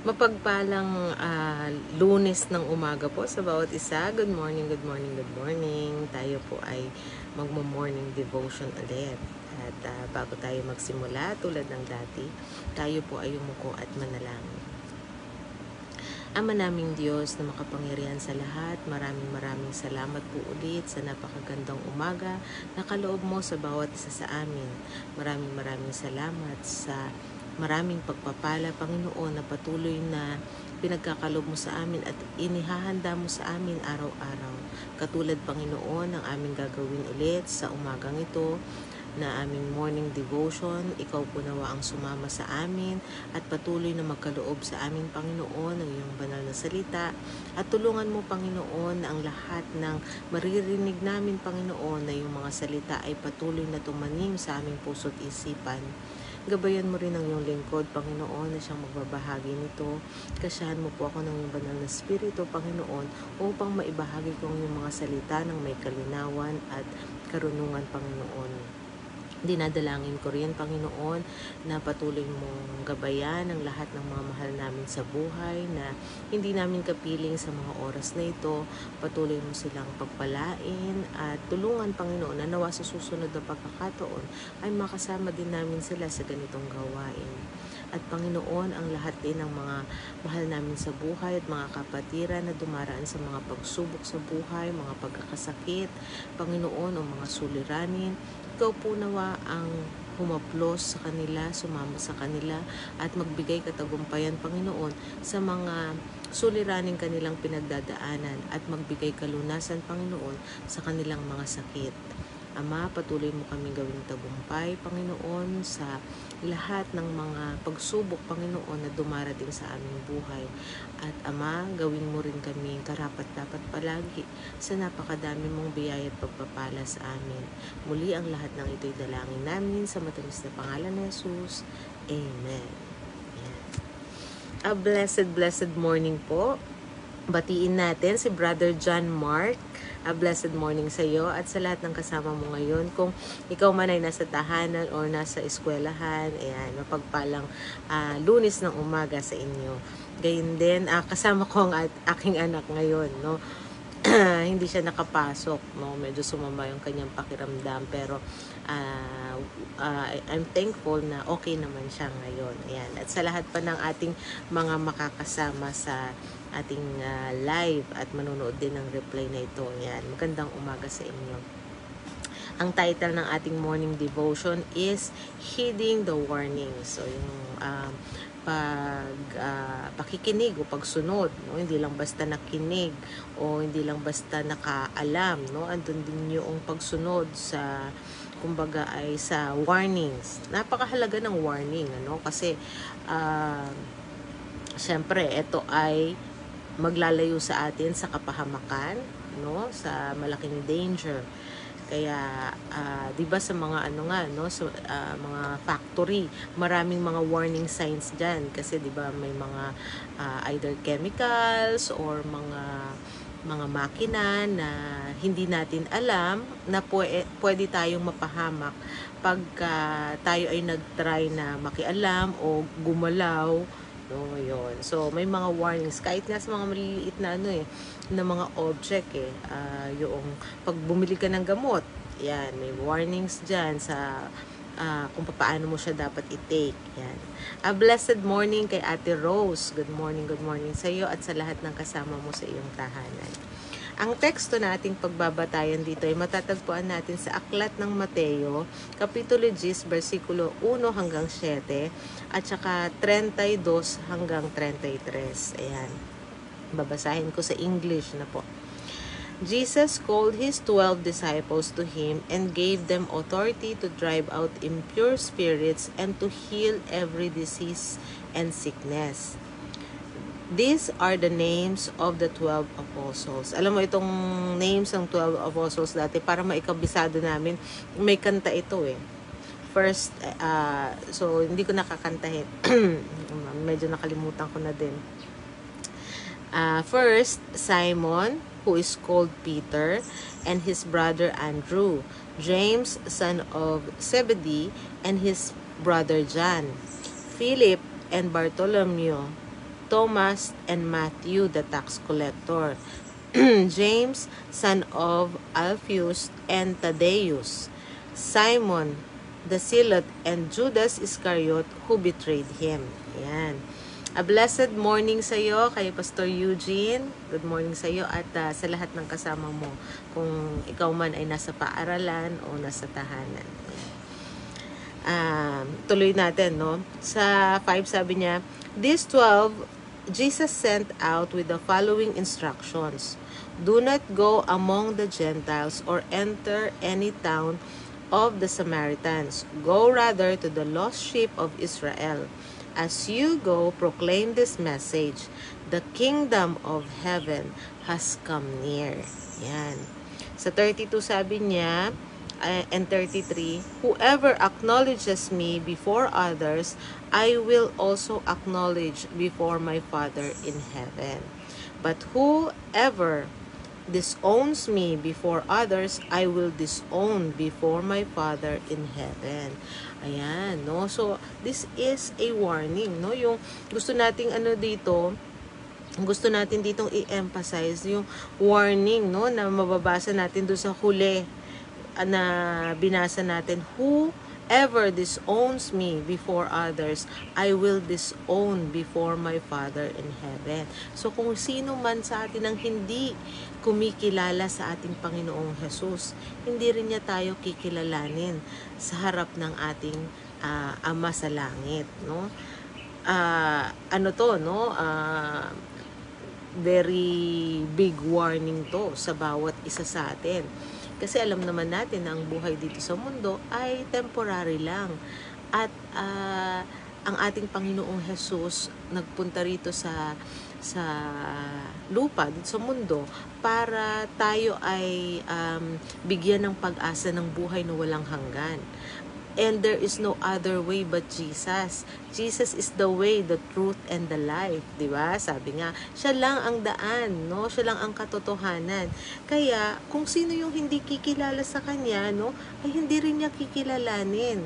Mapagpalang Lunes ng umaga po sa bawat isa. Good morning, good morning, good morning. Tayo po ay magmo-morning devotion ulit. At bago tayo magsimula, tulad ng dati, tayo po ay umuko at manalangin. Ama naming Diyos na makapangyarihan sa lahat, maraming salamat po ulit sa napakagandang umaga na kaloob mo sa bawat isa sa amin. Maraming salamat sa maraming pagpapala, Panginoon, na patuloy na pinagkakalob mo sa amin at inihahanda mo sa amin araw-araw. Katulad, Panginoon, ng aming gagawin ulit sa umagang ito, na aming morning devotion. Ikaw po nawa ang sumama sa amin at patuloy na magkaloob sa amin, Panginoon, ng iyong banal na salita. At tulungan mo, Panginoon, na ang lahat ng maririnig namin, Panginoon, na yung mga salita ay patuloy na tumanim sa aming puso't isipan. Gabayan mo rin ang iyong lingkod, Panginoon, na siyang magbabahagi nito. Kasiyahan mo po ako ng iyong banal na spirito, Panginoon, upang maibahagi ko ang iyong mga salita ng may kalinawan at karunungan, Panginoon. Dinadalangin ko rin, Panginoon, na patuloy mong gabayan ang lahat ng mga mahal namin sa buhay, na hindi namin kapiling sa mga oras na ito. Patuloy mo silang pagpalain at tulungan, Panginoon, na nawa sa susunod na pagkakataon ay makasama din namin sila sa ganitong gawain. At Panginoon, ang lahat din ng mga mahal namin sa buhay at mga kapatiran na dumaraan sa mga pagsubok sa buhay, mga pagkakasakit, Panginoon, o mga suliranin, ikaw po nawa ang humaplos sa kanila, sumama sa kanila at magbigay katagumpayan, Panginoon, sa mga suliraning kanilang pinagdadaanan at magbigay kalunasan, Panginoon, sa kanilang mga sakit. Ama, patuloy mo kami gawing tagumpay, Panginoon, sa lahat ng mga pagsubok, Panginoon, na dumarating sa aming buhay. At Ama, gawin mo rin kami karapat-dapat palagi sa napakadami mong biyaya at pagpapala sa amin. Muli ang lahat ng ito'y dalangin namin sa matamis na pangalan ni Jesus. Amen. Ayan. A blessed morning po. Batiin natin si Brother John Mark. A blessed morning sa iyo at sa lahat ng kasama mo ngayon. Kung ikaw man ay nasa tahanan o nasa eskwelahan, ayan, mapagpalang Lunes ng umaga sa inyo. Gayun din, kasama ko ang aking anak ngayon, no? Hindi siya nakapasok, no? Medyo sumama yung kanyang pakiramdam, pero I'm thankful na okay naman siya ngayon. Ayan. At sa lahat pa ng ating mga makakasama sa ating live at manonood din ng replay na ito. Ayan. Magandang umaga sa inyo. Ang title ng ating morning devotion is Heeding the Warnings. So yung pakikinig o pagsunod, no? Hindi lang basta nakinig o hindi lang basta nakaalam, no? Andun din yung pagsunod sa, kumbaga, ay sa warnings. Napakahalaga ng warning, ano? Kasi syempre ito ay maglalayo sa atin sa kapahamakan, no? Sa malaking danger. Kaya 'di ba sa mga sa mga factory, maraming mga warning signs diyan kasi 'di ba may mga either chemicals or mga makina na hindi natin alam na pwede tayong mapahamak pagka tayo ay nag-try na makialam o gumalaw, no, yun. So may mga warnings kahit nga sa mga maliliit na na mga object yung pag bumili ka ng gamot, yan, may warnings diyan sa kung paano mo siya dapat i-take. Yan. A blessed morning kay Ate Rose. Good morning sa iyo at sa lahat ng kasama mo sa iyong tahanan. Ang teksto na ating pagbabatayan dito ay matatagpuan natin sa Aklat ng Mateo, Kapitulo 10, versikulo 1 hanggang 7, at saka 32 hanggang 33. Ayan. Babasahin ko sa English na po. Jesus called his 12 disciples to him and gave them authority to drive out impure spirits and to heal every disease and sickness. These are the names of the 12 apostles. Alam mo itong names ng 12 apostles dati, para maikabisado namin, may kanta ito eh. First, so hindi ko nakakantahin. Medyo nakalimutan ko na din. First, Simon, who is called Peter, and his brother Andrew, James, son of Zebedee, and his brother John, Philip and Bartholomew, Thomas and Matthew the tax collector, James, son of Alphaeus and Thaddeus, Simon the Zealot, and Judas Iscariot who betrayed him. Ayan. A blessed morning sa iyo, kay Pastor Eugene. Good morning sa iyo at sa lahat ng kasama mo. Kung ikaw man ay nasa paaralan o nasa tahanan. Tuloy natin, no? Sa 5 sabi niya, these 12 Jesus sent out with the following instructions. Do not go among the Gentiles or enter any town of the Samaritans. Go rather to the lost sheep of Israel. As you go, proclaim this message. The kingdom of heaven has come near. Yan. Sa 32 sabi niya, and 33, whoever acknowledges me before others, I will also acknowledge before my Father in heaven. But whoever disowns me before others, I will disown before my Father in heaven. Ayan, no? So, this is a warning, no? Yung gusto nating gusto natin ditong i-emphasize yung warning, no? Na mababasa natin doon sa huli na binasa natin, whoever disowns me before others, I will disown before my Father in heaven. So kung sino man sa atin ang hindi kumikilala sa ating Panginoong Jesus, hindi rin niya tayo kikilalanin sa harap ng ating Ama sa langit, no? Very big warning to sa bawat isa sa atin. Kasi alam naman natin na ang buhay dito sa mundo ay temporary lang. At ang ating Panginoong Jesus nagpunta rito sa lupa, dito sa mundo, para tayo ay bigyan ng pag-asa ng buhay na walang hanggan. And there is no other way but Jesus. Jesus is the way, the truth, and the life. Diba? Sabi nga, siya lang ang daan, no? Siya lang ang katotohanan. Kaya, kung sino yung hindi kikilala sa Kanya, no? Ay hindi rin niya kikilalanin.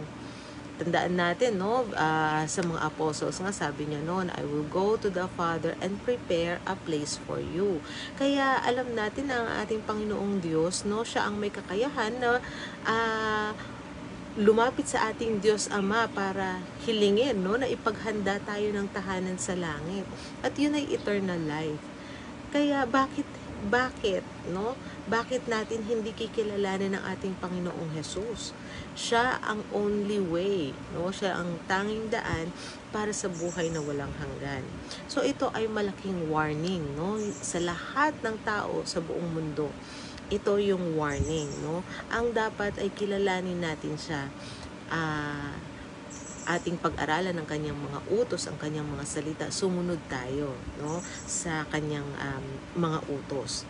Tandaan natin, no? Sa mga apostles nga, sabi niya noon, I will go to the Father and prepare a place for you. Kaya, alam natin na ang ating Panginoong Diyos, no? Siya ang may kakayahan na lumapit sa ating Diyos Ama para hilingin, no, na ipaghanda tayo ng tahanan sa langit. At yun ay eternal life. Kaya bakit, no? Bakit natin hindi kikilalanin ng ating Panginoong Jesus? Siya ang only way, no? Siya ang tanging daan para sa buhay na walang hanggan. So ito ay malaking warning, no, sa lahat ng tao sa buong mundo. Ito yung warning, no? Ang dapat ay kilalanin natin siya, ating pag-aralan ng kanyang mga utos, ang kanyang mga salita, sumunod tayo, no, sa kanyang mga utos.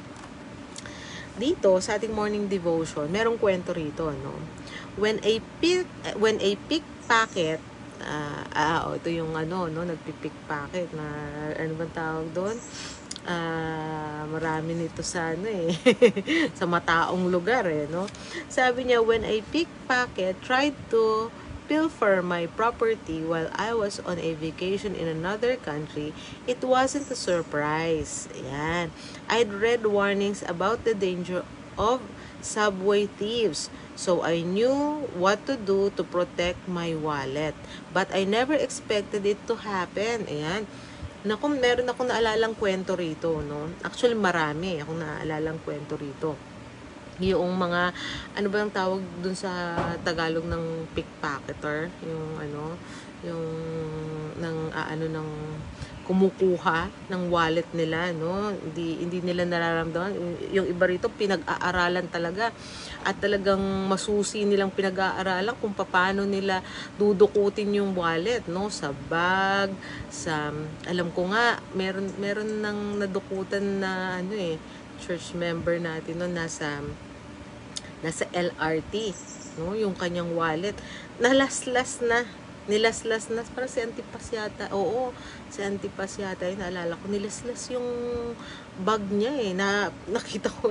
Dito sa ating morning devotion, merong kwento rito, no? When a pickpocket, ito yung nagpipickpocket na ano bang tawag doon? Marami nito sa sa mataong lugar, no? Sabi niya, when a pickpocket tried to pilfer my property while I was on a vacation in another country, it wasn't a surprise. Ayan. I'd read warnings about the danger of subway thieves, so I knew what to do to protect my wallet. But I never expected it to happen. Ayan. Naku, meron akong naalalang kwento rito, no? Actually, marami akong naalalang kwento rito. Yung mga, ano ba ang tawag dun sa Tagalog ng pickpocketer? Yung ng kumukuha ng wallet nila, no? Hindi nila nararamdaman. Yung iba rito, pinag-aaralan talaga. At talagang masusi nilang pinag-aaralan kung paano nila dudukutin yung wallet, no? Sa bag, alam ko nga, meron nang nadukutan na, church member natin, no? Nasa LRT, no? Yung kanyang wallet, nilaslas na, para si Antipas yata. Oo, si Antipas yata, naalala ko, nilaslas yung bag niya, nakita ko,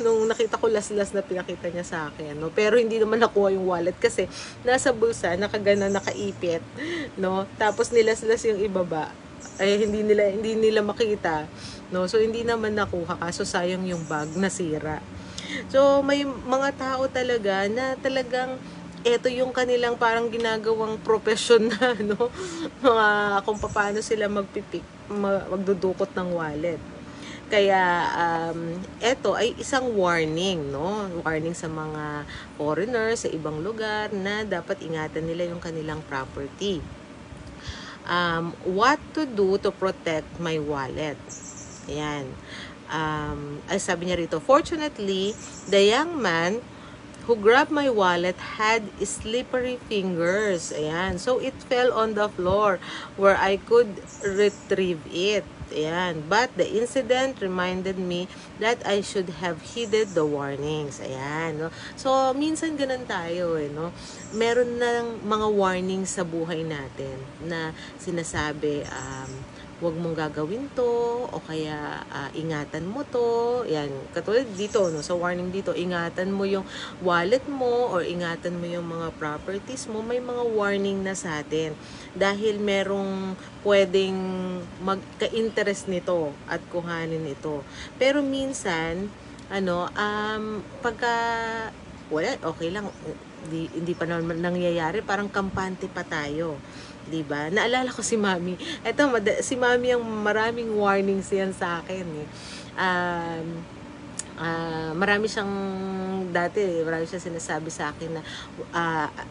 nung nakita ko laslas na pinakita niya sa akin, no? Pero hindi naman nakuha yung wallet kasi nasa bulsa, nakaipit, no? Tapos nilaslas yung ibaba. hindi nila makita, no? So hindi naman nakuha, kaso sayang yung bag, nasira. So may mga tao talaga na talagang eto yung kanilang parang ginagawang profesyon na, no? Mga kung paano sila magdudukot ng wallet. Kaya eto ay isang warning, no? Warning sa mga foreigners sa ibang lugar na dapat ingatan nila yung kanilang property. What to do to protect my wallet? Ayan. Ay sabi niya rito, fortunately, the young man who grabbed my wallet had slippery fingers. Ayan. So, it fell on the floor where I could retrieve it. Ayan. But the incident reminded me that I should have heeded the warnings. Ayan. No? So, minsan ganun tayo, no? Meron ng mga warnings sa buhay natin na sinasabi, huwag mong gagawin to, o kaya ingatan mo to. Yan, katulad dito, no, sa warning dito, ingatan mo yung wallet mo or ingatan mo yung mga properties mo. May mga warning na sa atin dahil merong pwedeng magka-interest nito at kuhanin ito. Pero minsan, pagka wala, okay lang, hindi pa naman nangyayari, parang kampante pa tayo. 'Di ba? Naalala ko si Mami. Ito, si Mami ang maraming warnings yan sa akin eh. Marami siyang sinasabi sa akin na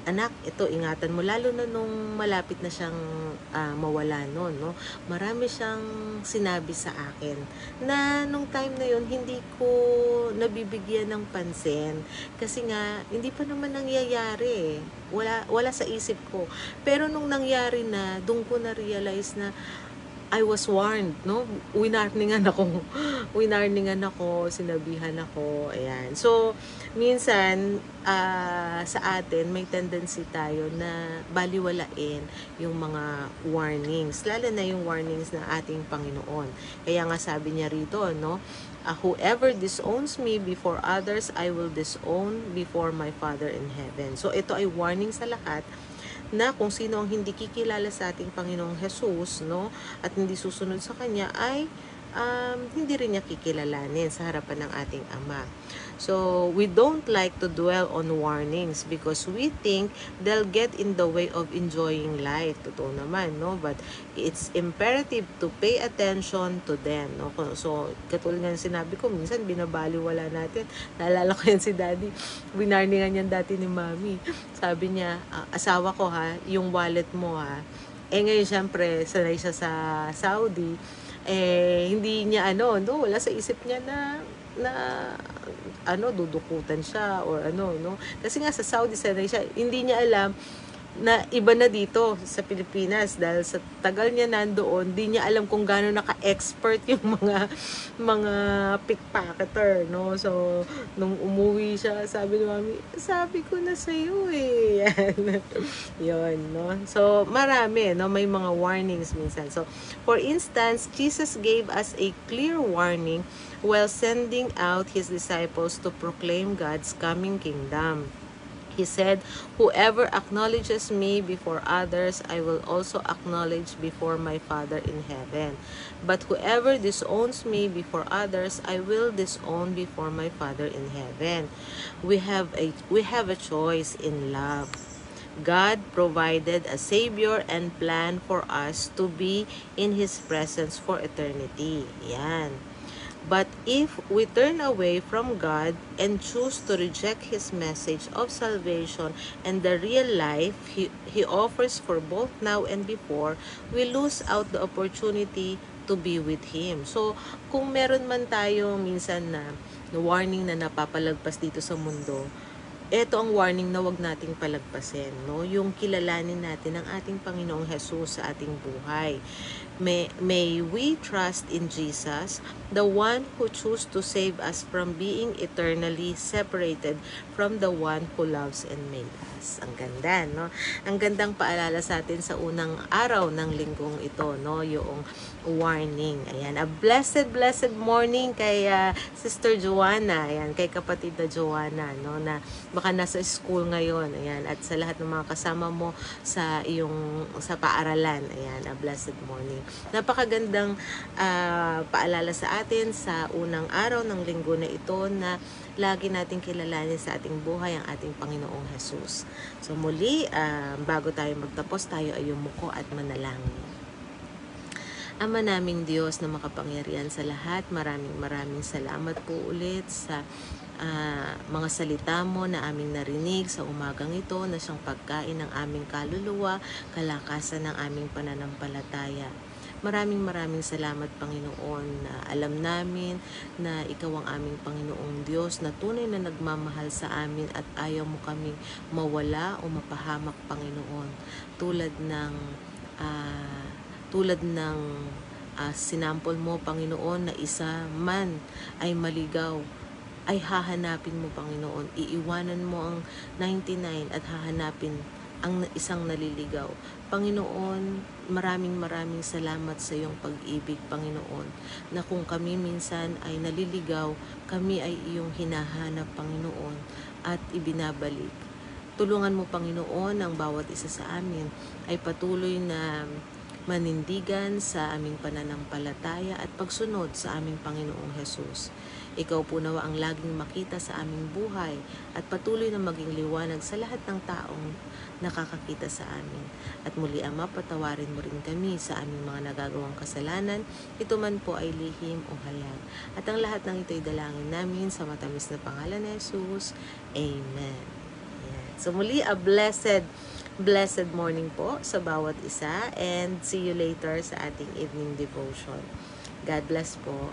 anak, ito ingatan mo, lalo na nung malapit na siyang mawala noon, no? Marami siyang sinabi sa akin na nung time na yon hindi ko nabibigyan ng pansin kasi nga hindi pa naman nangyayari eh. Wala sa isip ko. Pero nung nangyari na, doon ko na realize na I was warned, no? Winarningan ako, sinabihan ako, ayan. So, minsan, sa atin, may tendency tayo na baliwalain yung mga warnings, lalo na yung warnings ng ating Panginoon. Kaya nga sabi niya rito, no? Whoever disowns me before others, I will disown before my Father in heaven. So, ito ay warning sa lahat na kung sino ang hindi kikilala sa ating Panginoong Jesus, no, at hindi susunod sa Kanya, ay hindi rin niya kikilalanin sa harapan ng ating Ama. So, we don't like to dwell on warnings because we think they'll get in the way of enjoying life. Totoo naman, no? But it's imperative to pay attention to them, no? So, katulad nga sinabi ko, minsan binabaliwala natin. Naalala ko yan si Daddy. Winarningan yan dati ni Mami. Sabi niya, asawa ko ha, yung wallet mo ha. Ngayon syempre, sanay siya sa Saudi. Hindi niya wala sa isip niya na dudukutan siya or no, kasi nga sa Saudi sanay siya, hindi niya alam na iba na dito sa Pilipinas dahil sa tagal niya nandoon, di niya alam kung gaano naka-expert yung mga pickpocketer, no? So, nung umuwi siya, sabi ni Mami, sabi ko na sa'yo eh. Yun, no? So, marami, no? May mga warnings minsan. So, for instance, Jesus gave us a clear warning while sending out His disciples to proclaim God's coming kingdom. He said, whoever acknowledges me before others, I will also acknowledge before my Father in heaven. But whoever disowns me before others, I will disown before my Father in heaven. We have a choice in love. God provided a Savior and plan for us to be in His presence for eternity. Yan. But if we turn away from God and choose to reject His message of salvation and the real life He offers for both now and before, we lose out the opportunity to be with Him. So, kung meron man tayo minsan na warning na napapalagpas dito sa mundo, ito ang warning na wag nating palagpasin, no? Yung kilalanin natin ang ating Panginoong Jesus sa ating buhay. May we trust in Jesus, the one who chose to save us from being eternally separated from the one who loves and made us. Ang ganda, no? Ang gandang paalala sa atin sa unang araw ng linggong ito, no? Yung warning. Ayan, a blessed morning kay Sister Joanna, ayan, kay kapatid na Joanna, no? Na baka nasa school ngayon, ayan, at sa lahat ng mga kasama mo sa sa paaralan, ayan, a blessed morning. Napakagandang paalala sa atin sa unang araw ng linggo na ito na lagi nating kilalanin sa ating buhay ang ating Panginoong Jesus. So muli, bago tayo magtapos, tayo ay yumuko at manalangin. Ama naming Diyos na makapangyarihan sa lahat, maraming salamat po ulit sa mga salita mo na aming narinig sa umagang ito na siyang pagkain ng aming kaluluwa, kalakasan ng aming pananampalataya. Maraming salamat, Panginoon, na alam namin na Ikaw ang aming Panginoong Diyos na tunay na nagmamahal sa amin at ayaw mo kaming mawala o mapahamak, Panginoon. Tulad ng sinampol mo, Panginoon, na isa man ay maligaw, ay hahanapin mo, Panginoon. Iiwanan mo ang 99 at hahanapin ang isang naliligaw. Panginoon, maraming salamat sa iyong pag-ibig, Panginoon, na kung kami minsan ay naliligaw, kami ay iyong hinahanap, Panginoon, at ibinabalik. Tulungan mo, Panginoon, ang bawat isa sa amin ay patuloy na manindigan sa aming pananampalataya at pagsunod sa aming Panginoong Jesus. Ikaw po nawa ang laging makita sa aming buhay at patuloy na maging liwanag sa lahat ng taong nakakakita sa amin. At muli, Ama, patawarin mo rin kami sa aming mga nagagawang kasalanan, ito man po ay lihim o hayag. At ang lahat ng ito'y dalangin namin sa matamis na pangalan ni Jesus. Amen. Ayan. So muli, a blessed morning po sa bawat isa, and see you later sa ating evening devotion. God bless po.